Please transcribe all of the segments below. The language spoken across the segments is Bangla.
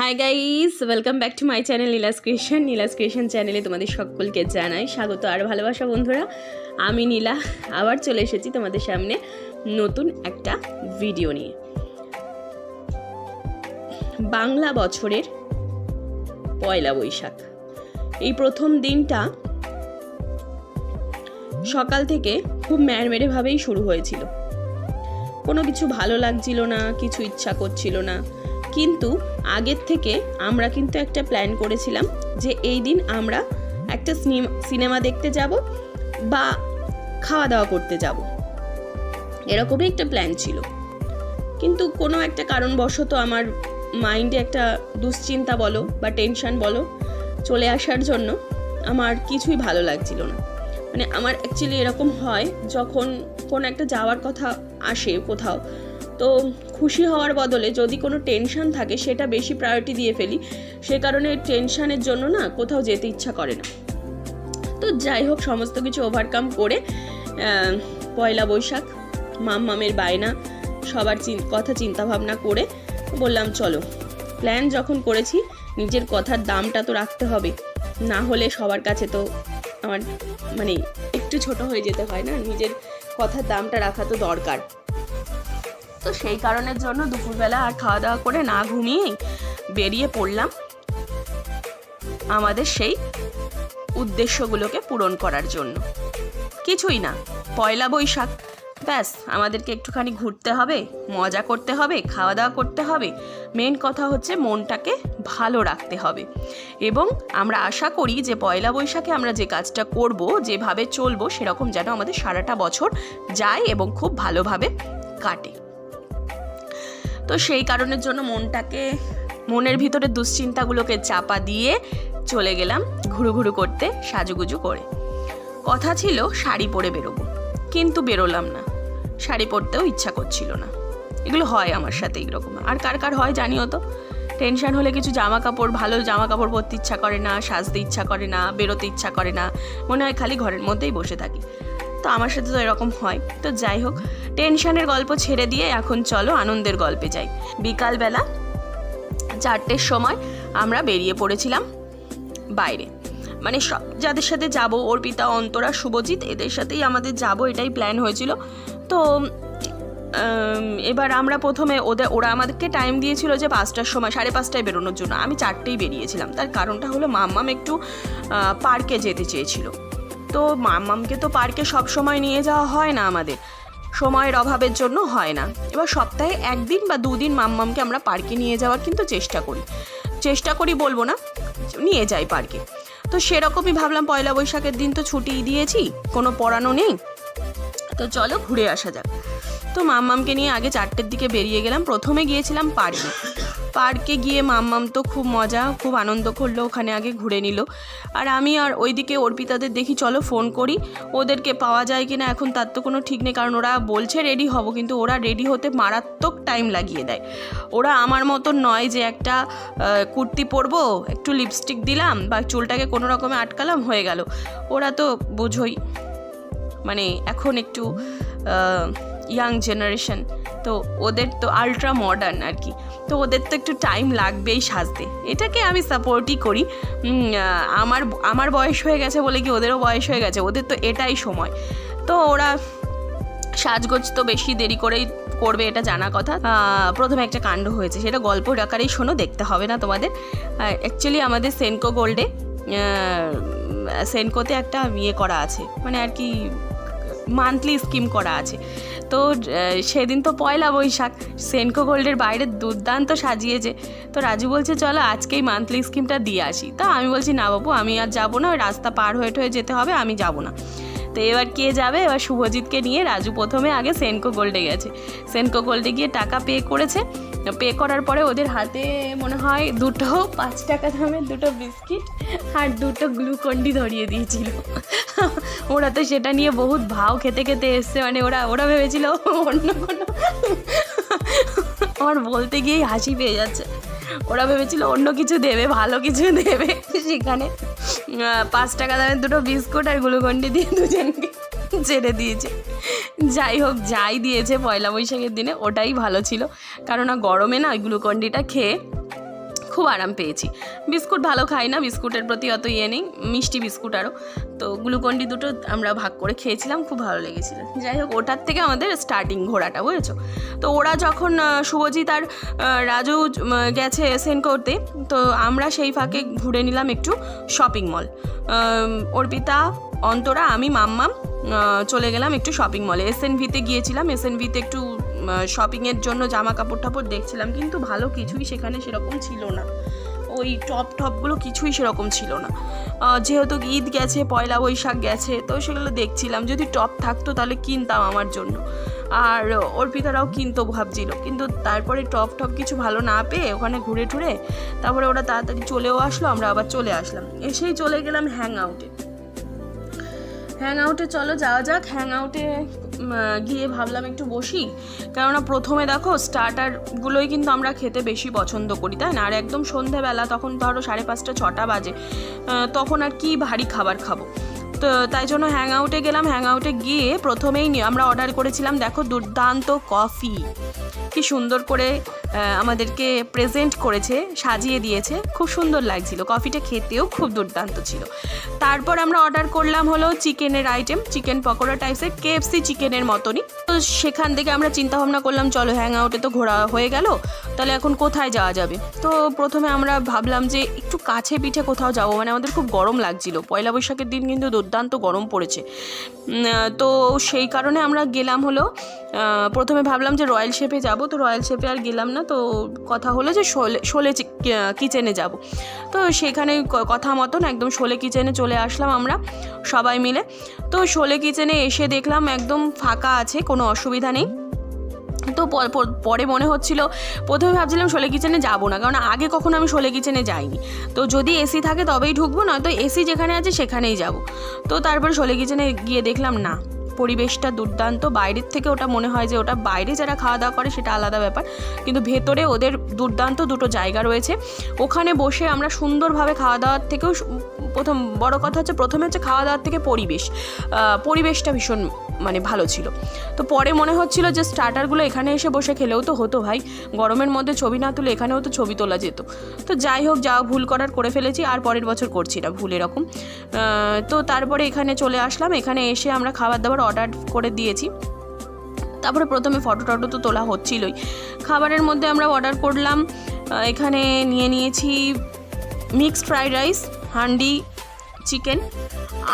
Hi guys, welcome back to my channel Neela's creation চ্যানেলে তোমাদের সকলকে জানাই স্বাগত আর ভালোবাসা। বন্ধুরা, আমি নীলা আবার চলে এসেছি তোমাদের সামনে নতুন একটা ভিডিও নিয়ে। বাংলা বছরের পয়লা বৈশাখ, এই প্রথম দিনটা সকাল থেকে খুব ম্যাড়মেড়েভাবেই শুরু হয়েছিল। কোনো কিছু ভালো লাগছিল না, কিছু ইচ্ছা করছিল না, কিন্তু আগের থেকে আমরা কিন্তু একটা প্ল্যান করেছিলাম যে এই দিন আমরা একটা সিনেমা দেখতে যাব বা খাওয়া দাওয়া করতে যাব, এরকমই একটা প্ল্যান ছিল। কিন্তু কোনো একটা কারণবশত আমার মাইন্ডে একটা দুশ্চিন্তা বলো বা টেনশন বলো চলে আসার জন্য আমার কিছুই ভালো লাগছিল না। মানে আমার অ্যাকচুয়ালি এরকম হয়, যখন কোনো একটা যাওয়ার কথা আসে কোথাও, তো খুশি হওয়ার বদলে যদি কোনো টেনশন থাকে সেটা বেশি প্রায়োরিটি দিয়ে ফেলি। সে কারণে টেনশনের জন্য না কোথাও যেতে ইচ্ছা করে না। তো যাই হোক, সমস্ত কিছু ওভারকাম করে পয়লা বৈশাখ, মামের বায়না, সবার কথা চিন্তা ভাবনা করে বললাম চলো, প্ল্যান যখন করেছি নিজের কথার দামটা তো রাখতে হবে, না হলে সবার কাছে তো আমার মানে একটু ছোট হয়ে যেতে হয় না, নিজের কথার দামটা রাখা তো দরকার। তো সেই কারণের জন্য দুপুরবেলা আর খাওয়া দাওয়া করে না ঘুমিয়েই বেরিয়ে পড়লাম আমাদের সেই উদ্দেশ্যগুলোকে পূরণ করার জন্য। কিছুই না, পয়লা বৈশাখ, ব্যাস আমাদেরকে একটুখানি ঘুরতে হবে, মজা করতে হবে, খাওয়া দাওয়া করতে হবে। মেন কথা হচ্ছে মনটাকে ভালো রাখতে হবে। এবং আমরা আশা করি যে পয়লা বৈশাখে আমরা যে কাজটা করব, যেভাবে চলবো, সেরকম যেন আমাদের সারাটা বছর যায় এবং খুব ভালোভাবে কাটে। তো সেই কারণের জন্য মনের ভিতরে দুশ্চিন্তাগুলোকে চাপা দিয়ে চলে গেলাম ঘুরু করতে, সাজুগুজু করে। কথা ছিল শাড়ি পরে বেরোবো, কিন্তু বেরোলাম না, শাড়ি পরতেও ইচ্ছা করছিল না। এগুলো হয় আমার সাথে এইরকম, আর কার কার হয় জানিও তো। টেনশন হলে কিছু ভালো জামা কাপড় পরতে ইচ্ছা করে না, সাজতে ইচ্ছা করে না, বেরোতে ইচ্ছা করে না, মনে হয় খালি ঘরের মধ্যেই বসে থাকি। তো আমার সাথে তো এরকম হয়। তো যাই হোক, টেনশনের গল্প ছেড়ে দিয়ে এখন চলো আনন্দের গল্পে যাই। বিকালবেলা 4টের সময় আমরা বেরিয়ে পড়েছিলাম বাইরে, মানে সব যাদের সাথে যাব, অর্পিতা, অন্তরা, শুভজিৎ, এদের সাথেই আমাদের যাব, এটাই প্ল্যান হয়েছিল। তো এবার আমরা প্রথমে ওরা আমাদেরকে টাইম দিয়েছিল যে 5টার সময়, 5:30টায় বেরোনোর জন্য। আমি 4টেই বেরিয়েছিলাম। তার কারণটা হলো মাম্মাম একটু পার্কে যেতে চেয়েছিল। তো মাম্মামকে তো পার্কে সব সময় নিয়ে যাওয়া হয় না, আমাদের সময়ের অভাবের জন্য হয় না। এবার সপ্তাহে 1 দিন বা 2 দিন মাম্মামকে আমরা পার্কে নিয়ে যাওয়ার কিন্তু চেষ্টা করি বলবো না, নিয়ে যাই পার্কে। তো সেরকমই ভাবলাম, পয়লা বৈশাখের দিন তো ছুটি দিয়েছি, কোনো পড়ানো নেই, তো চলো ঘুরে আসা যাক। তো মাম্মামকে নিয়ে আগে 4টের দিকে বেরিয়ে গেলাম। প্রথমে গিয়েছিলাম পার্কে গিয়ে মাম্মাম তো খুব আনন্দ করলো, ওখানে আগে ঘুরে নিল। আর আমি আর ওইদিকে অর্পিতাদের দেখি চলো ফোন করি, ওদেরকে পাওয়া যায় কিনা এখন তার তো কোনো ঠিক নেই, কারণ ওরা বলছে রেডি হব, কিন্তু ওরা রেডি হতে মারাত্মক টাইম লাগিয়ে দেয়। ওরা আমার মতন নয় যে একটা কুর্তি পরবো, একটু লিপস্টিক দিলাম বা চুলটাকে কোনো রকমে আটকালাম, হয়ে গেল। ওরা তো বোঝোই, মানে এখন একটু ইয়াং জেনারেশন, তো ওদের তো আলট্রা মডার্ন আর কি। তো ওদের তো একটু টাইম লাগবেই সাজতে, এটাকে আমি সাপোর্টই করি। আমার বয়স হয়ে গেছে বলে কি ওদেরও বয়স হয়ে গেছে, ওদের তো এটাই সময়। তো ওরা সাজগোজ তো বেশি দেরি করেই করবে, এটা জানা কথা। প্রথমে একটা কাণ্ড হয়েছে, সেটা গল্প আকারেই শোনো, দেখতে হবে না তোমাদের। অ্যাকচুয়ালি আমাদের সেনকোতে একটা করা আছে, মানে আর কি মান্থলি স্কিম করা আছে। তো সেদিন তো পয়লা বৈশাখ, সেনকো গোল্ডের বাইরে দুর্দান্ত সাজিয়েছে। তো রাজু বলছে চলো আজকেই মান্থলি স্কিমটা দিয়ে আসি। তা আমি বলছি না বাবু, আমি আর যাবো না, ওই রাস্তা পার হয়ে যেতে হবে, আমি যাবো না। তো এবার কে যাবে? এবার শুভজিৎকে নিয়ে রাজু প্রথমে আগে সেনকো গোল্ডে গেছে। সেনকো গোল্ডে গিয়ে টাকা পে করেছে। পে করার পরে ওদের হাতে মনে হয় 5 টাকা দামের 2 বিস্কিট আর 2 গ্লুকন্ডি ধরিয়ে দিয়েছিল। ওরা তো সেটা নিয়ে বহুত ভাও খেতে এসছে, মানে ওরা ভেবেছিল অন্য কোনো, আমার বলতে গিয়েই হাসি পেয়ে যাচ্ছে, ওরা ভেবেছিল অন্য কিছু দেবে, ভালো কিছু দেবে, সেখানে 5 টাকা দামের 2 বিস্কুট আর গ্লুকন্ডি দিয়ে দুজনকে ছেড়ে দিয়েছে। যাই হোক, যাই দিয়েছে পয়লা বৈশাখের দিনে ওটাই ভালো ছিল, কারণ গরমে না ওই গ্লুকন্ডিটা খেয়ে খুব আরাম পেয়েছি। বিস্কুট ভালো খাই না, বিস্কুটের প্রতি অত ইয়ে নেই, মিষ্টি বিস্কুট আরও, তো গ্লুকন্ডি দুটো আমরা ভাগ করে খেয়েছিলাম, খুব ভালো লেগেছিলো। যাই হোক, ওটার থেকে আমাদের স্টার্টিং ঘোরাটা, বুঝেছো? তো ওরা যখন শুভজিৎ আর রাজু গেছে এসএন করতে, তো আমরা সেই ফাঁকে ঘুরে নিলাম একটু শপিং মল। অর্পিতা, অন্তরা, আমি, মাম্মাম চলে গেলাম একটু শপিং মলে। এসএনভিতে গিয়েছিলাম, এসএনভিতে একটু শপিংয়ের জন্য জামা কাপড় টাপড় দেখছিলাম, কিন্তু ভালো কিছুই সেখানে সেরকম ছিল না, ওই টপগুলো কিছুই সেরকম ছিল না। যেহেতু ঈদ গেছে, পয়লা বৈশাখ গেছে, তো সেগুলো দেখছিলাম, যদি টপ থাকতো তাহলে কিনতাম আমার জন্য, আর অর্পিতারাও কিনতো ভাবছিল, কিন্তু তারপরে টপ কিছু ভালো না পেয়ে ওখানে ঘুরে টুরে তারপরে ওরা তাড়াতাড়ি চলেও আসলো, আমরা আবার চলে আসলাম। এসেই চলে গেলাম হ্যাং আউটে। চলো যাওয়া যাক। হ্যাং আউটে গিয়ে ভাবলাম একটু বসি, কেননা প্রথমে দেখো স্টার্টারগুলোই কিন্তু আমরা খেতে বেশি পছন্দ করি, তাই না? আর একদম সন্ধেবেলা, তখন ধরো 5:30 6টা বাজে, তখন আর কি ভারী খাবার খাবো, তো তাই জন্য হ্যাং আউটে গেলাম। হ্যাং আউটে গিয়ে প্রথমেই আমরা অর্ডার করেছিলাম, দেখো দুর্দান্ত কফি, কি সুন্দর করে আমাদেরকে প্রেজেন্ট করেছে, সাজিয়ে দিয়েছে, খুব সুন্দর লাগছিল, কফিটা খেতেও খুব দুর্দান্ত ছিল। তারপর আমরা অর্ডার করলাম হলো চিকেনের আইটেম, চিকেন পকোড়া টাইপসের, KFC চিকেনের মতনই। তো সেখান থেকে আমরা চিন্তা ভাবনা করলাম, চলো হ্যাং আউটে তো ঘোরা হয়ে গেল, তাহলে এখন কোথায় যাওয়া যাবে? তো প্রথমে আমরা ভাবলাম যে একটু কাছে পিঠে কোথাও যাবো, মানে আমাদের খুব গরম লাগছিল, পয়লা বৈশাখের দিন কিন্তু দুর্দান্ত গরম পড়েছে, তো সেই কারণে আমরা গেলাম হলো, প্রথমে ভাবলাম যে রয়্যাল শেফে যাব, তো রয়্যাল শেফে আর গেলাম না, তো কথা হলো যে শোলে কিচেনে যাব। তো সেখানে কথা মতন একদম শোলে কিচেনে চলে আসলাম আমরা সবাই মিলে। তো শোলে কিচেনে এসে দেখলাম একদম ফাঁকা আছে, কোনো অসুবিধা নেই। তো পরে মনে হচ্ছিল, প্রথমে ভাবছিলাম শোলে কিচেনে যাবো না, কারণ আগে কখনো আমি শোলে কিচেনে যাইনি, তো যদি এসি থাকে তবেই ঢুকবো, নয়তো এসি যেখানে আছে সেখানেই যাব। তো তারপর শোলে কিচেনে গিয়ে দেখলাম না, পরিবেশটা দুর্দান্ত, বাইরের থেকে ওটা মনে হয় যে ওটা বাইরে যারা খাওয়া দাওয়া করে সেটা আলাদা ব্যাপার, কিন্তু ভেতরে ওদের দুর্দান্ত দুটো জায়গা রয়েছে, ওখানে বসে আমরা সুন্দরভাবে খাওয়া দাওয়ার থেকেও বড় কথা হচ্ছে প্রথমে হচ্ছে খাওয়া দাওয়ার থেকে পরিবেশটা ভীষণ মানে ভালো ছিল। তো পরে মনে হচ্ছিল যে স্টার্টারগুলো এখানে এসে বসে খেলেও তো হতো ভাই, গরমের মধ্যে ছবি না তুলে এখানেও তো ছবি তোলা যেত। তো যাই হোক, যা ভুল করার করে ফেলেছি, আর পরের বছর করছি না ভুল এরকম। তো তারপরে এখানে চলে আসলাম, এখানে এসে আমরা খাবার দাবার অর্ডার করে দিয়েছি। তারপরে প্রথমে ফটো তো তোলা হচ্ছিলই। খাবারের মধ্যে আমরা অর্ডার করলাম, এখানে নিয়েছি mixed fried rice, handi chicken,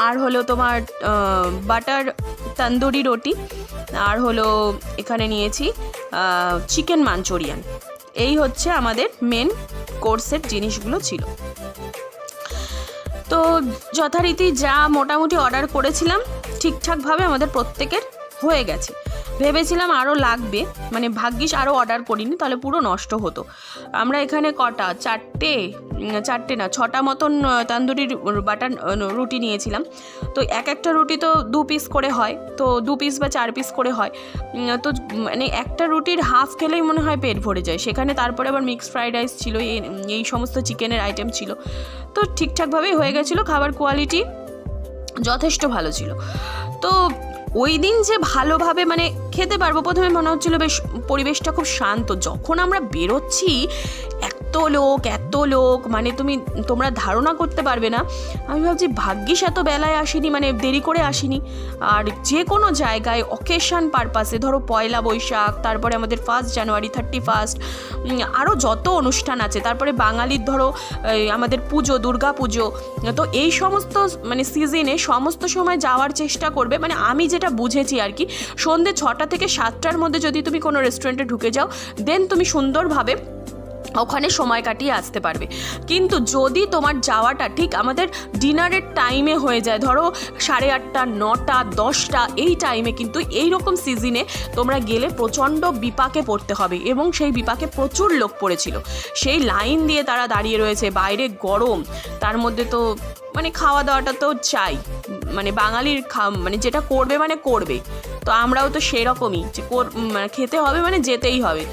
আর হলো তোমার বাটার তন্দুরি রুটি, আর হলো এখানে নিয়েছি চিকেন মাঞ্চুরিয়ান। এই হচ্ছে আমাদের মেন কোর্সের জিনিসগুলো ছিল। তো যথারীতি যা মোটামুটি অর্ডার করেছিলাম ঠিকঠাকভাবে আমাদের প্রত্যেকের হয়ে গেছে। ভেবেছিলাম আরও লাগবে, মানে ভাগ্যিস আরও অর্ডার করিনি, তাহলে পুরো নষ্ট হতো। আমরা এখানে কটা, চারটে না 6টা মতন তন্দুরি বাটার রুটি নিয়েছিলাম। তো একটা রুটি তো 2 পিস করে হয়, তো 2 পিস বা 4 পিস করে হয়, তো মানে একটা রুটির হাফ খেলেই মনে হয় পেট ভরে যায়। সেখানে তারপরে আবার মিক্সড ফ্রাইড রাইস ছিল, এই সমস্ত চিকেনের আইটেম ছিল, তো ঠিকঠাকভাবেই হয়ে গেছিলো। খাবার কোয়ালিটি যথেষ্ট ভালো ছিল। তো ওই দিন যে ভালোভাবে মানে খেতে পারবো, প্রথমে মনে হচ্ছিলো বেশ পরিবেশটা খুব শান্ত। যখন আমরা বেরোচ্ছি এত লোক মানে তোমরা ধারণা করতে পারবে না। আমি ভাবছি ভাগ্যিস এত বেলায় আসিনি, মানে দেরি করে আসিনি। আর যে কোনো জায়গায় অকেশন পারপাসে, ধরো পয়লা বৈশাখ, তারপরে আমাদের 1 জানুয়ারি, 31, আরও যত অনুষ্ঠান আছে, তারপরে বাঙালির ধরো আমাদের পুজো, দুর্গা পুজো, তো এই সমস্ত মানে সিজনে সমস্ত সময় যাওয়ার চেষ্টা করবে। মানে আমি যেটা বুঝেছি আর কি, সন্ধ্যে 6টা থেকে 7টার মধ্যে যদি তুমি কোনো রেস্টুরেন্টে ঢুকে যাও, দেন তুমি সুন্দরভাবে ওখানে সময় কাটিয়ে আসতে পারবে। কিন্তু যদি তোমার যাওয়াটা ঠিক আমাদের ডিনারের টাইমে হয়ে যায়, ধরো 8:30, 9টা, 10টা, এই টাইমে, কিন্তু এই রকম সিজনে তোমরা গেলে প্রচণ্ড বিপাকে পড়তে হবে। এবং সেই বিপাকে প্রচুর লোক পড়েছিল, সেই লাইন দিয়ে তারা দাঁড়িয়ে রয়েছে, বাইরে গরম, তার মধ্যে তো মানে খাওয়া দাওয়াটা তো চাই, মানে বাঙালির মানে যেটা করবে মানে করবে, তো আমরাও তো সেরকমই যে খেতে হবে মানে যেতেই হবে।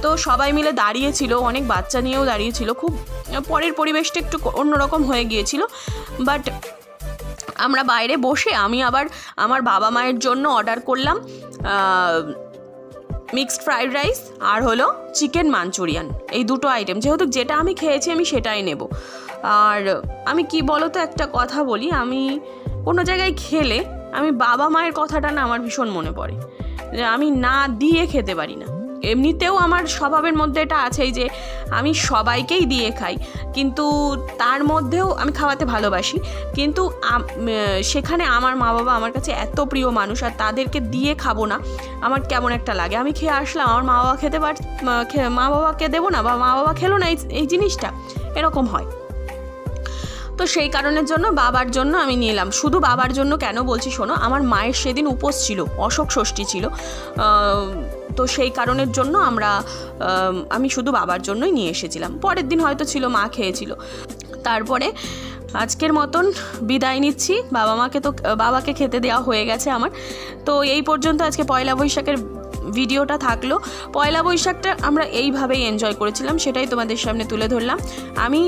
তো সবাই মিলে দাঁড়িয়েছিল, অনেক বাচ্চা নিয়েও দাঁড়িয়েছিল, খুব পরের পরিবেশটা একটু অন্যরকম হয়ে গিয়েছিল। বাট আমরা বাইরে বসে আমি আবার আমার বাবা মায়ের জন্য অর্ডার করলাম মিক্সড ফ্রাইড রাইস আর হলো চিকেন মাঞ্চুরিয়ান, এই দুটো আইটেম, যেহেতু যেটা আমি খেয়েছি আমি সেটাই নেব। আর আমি কি বলো তো একটা কথা বলি, আমি কোনো জায়গায় খেলে আমি বাবা মায়ের কথাটা না আমার ভীষণ মনে পড়ে, যে আমি না দিয়ে খেতে পারি না। এমনিতেও আমার স্বভাবের মধ্যে এটা আছেই যে আমি সবাইকেই দিয়ে খাই, কিন্তু তার মধ্যেও আমি খাওয়াতে ভালোবাসি, কিন্তু সেখানে আমার মা বাবা আমার কাছে এত প্রিয় মানুষ, আর তাদেরকে দিয়ে খাবো না আমার কেমন একটা লাগে। আমি খেয়ে আসলাম, আমার মা বাবা মা বাবাকে দেবো না, বা মা বাবা খেলো না এই জিনিসটা, এরকম হয়। তো সেই কারণের জন্য বাবার জন্য আমি নিলাম। শুধু বাবার জন্য কেন বলছি শোনো, আমার মায়ের সেদিন উপোস ছিল, অশোক ষষ্ঠী ছিল, তো সেই কারণের জন্য আমি শুধু বাবার জন্যই নিয়ে এসেছিলাম। পরের দিন হয়তো ছিল, মা খেয়েছিল। তারপরে আজকের মতন বিদায় নিচ্ছি। বাবাকে খেতে দেওয়া হয়ে গেছে আমার। তো এই পর্যন্ত আজকে পয়লা বৈশাখের ভিডিওটা থাকলো। পয়লা বৈশাখটা আমরা এইভাবেই এনজয় করেছিলাম, সেটাই তোমাদের সামনে তুলে ধরলাম। আমি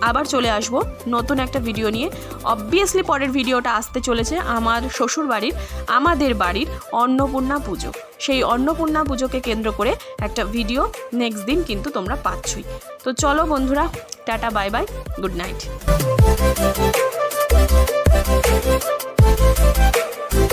আবার চলে আসব নতুন একটা ভিডিও নিয়ে। অবভিয়াসলি পরের ভিডিওটা আসতে চলেছে আমাদের বাড়ির অন্নপূর্ণা পুজো। সেই অন্নপূর্ণা পুজোকে কেন্দ্র করে একটা ভিডিও নেক্সট দিন কিন্তু তোমরা পাচ্ছই। তো চলো বন্ধুরা, tata, bye bye, good night.